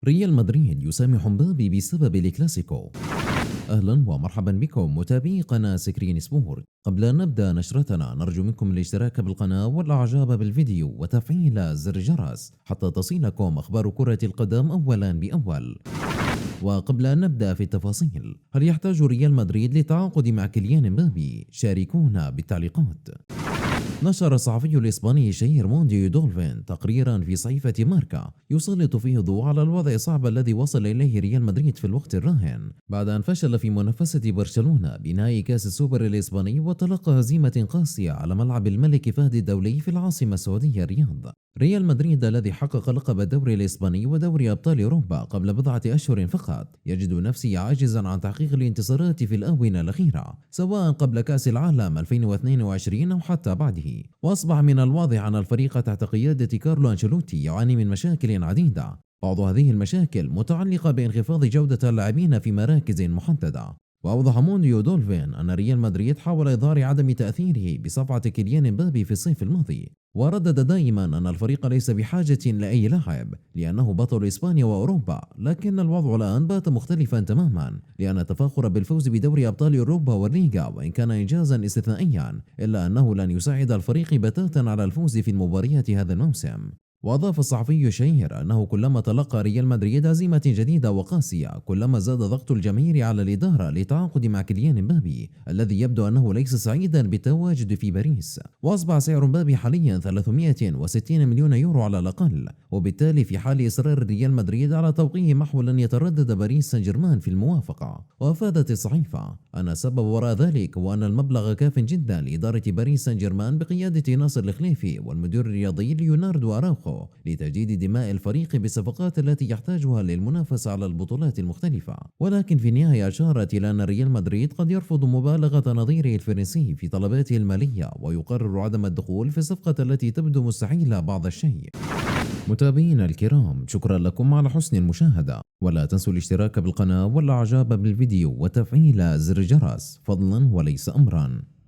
ريال مدريد يسامح مبابي بسبب الكلاسيكو. أهلا ومرحبا بكم متابعي قناة سكرين سبورت. قبل أن نبدأ نشرتنا نرجو منكم الاشتراك بالقناة والإعجاب بالفيديو وتفعيل زر الجرس حتى تصلكم أخبار كرة القدم أولا بأول. وقبل أن نبدأ في التفاصيل، هل يحتاج ريال مدريد للتعاقد مع كيليان مبابي؟ شاركونا بالتعليقات. نشر الصحفي الإسباني الشهير مونديو دولفين تقريرا في صحيفة ماركا يسلط فيه الضوء على الوضع الصعب الذي وصل إليه ريال مدريد في الوقت الراهن بعد أن فشل في منافسة برشلونة بنهائي كأس السوبر الإسباني وتلقى هزيمة قاسية على ملعب الملك فهد الدولي في العاصمة السعودية الرياض. ريال مدريد الذي حقق لقب الدوري الإسباني ودوري أبطال أوروبا قبل بضعة أشهر فقط يجد نفسه عاجزا عن تحقيق الانتصارات في الآونة الأخيرة سواء قبل كأس العالم 2022 أو حتى بعده، وأصبح من الواضح أن الفريق تحت قيادة كارلو أنشيلوتي يعاني من مشاكل عديدة، بعض هذه المشاكل متعلقة بانخفاض جودة اللاعبين في مراكز محددة. وأوضح مونديو دولفين أن ريال مدريد حاول إظهار عدم تأثيره بصفعة كيليان مبابي في الصيف الماضي، وردد دائما أن الفريق ليس بحاجة لأي لاعب لأنه بطل إسبانيا وأوروبا، لكن الوضع الآن بات مختلفا تماما لأن التفاخر بالفوز بدوري أبطال أوروبا والليغا وإن كان إنجازا استثنائيا إلا أنه لن يساعد الفريق بتاتا على الفوز في المباريات هذا الموسم. وأضاف الصحفي الشهير أنه كلما تلقى ريال مدريد هزيمة جديدة وقاسية كلما زاد ضغط الجماهير على الإدارة للتعاقد مع كيليان مبابي الذي يبدو أنه ليس سعيدا بالتواجد في باريس، وأصبح سعر مبابي حاليا 360 مليون يورو على الأقل، وبالتالي في حال إصرار ريال مدريد على توقيع محو لن يتردد باريس سان جيرمان في الموافقة. وأفادت الصحيفة أن السبب وراء ذلك هو أن المبلغ كاف جدا لإدارة باريس سان جيرمان بقيادة ناصر الخليفي والمدير الرياضي ليوناردو أراوخو لتجديد دماء الفريق بالصفقات التي يحتاجها للمنافسة على البطولات المختلفة. ولكن في النهاية أشارت إلى أن ريال مدريد قد يرفض مبالغة نظيره الفرنسي في طلباته المالية ويقرر عدم الدخول في الصفقة التي تبدو مستحيلة بعض الشيء. متابعينا الكرام، شكرا لكم على حسن المشاهدة، ولا تنسوا الاشتراك بالقناة والإعجاب بالفيديو وتفعيل زر الجرس فضلا وليس أمرا.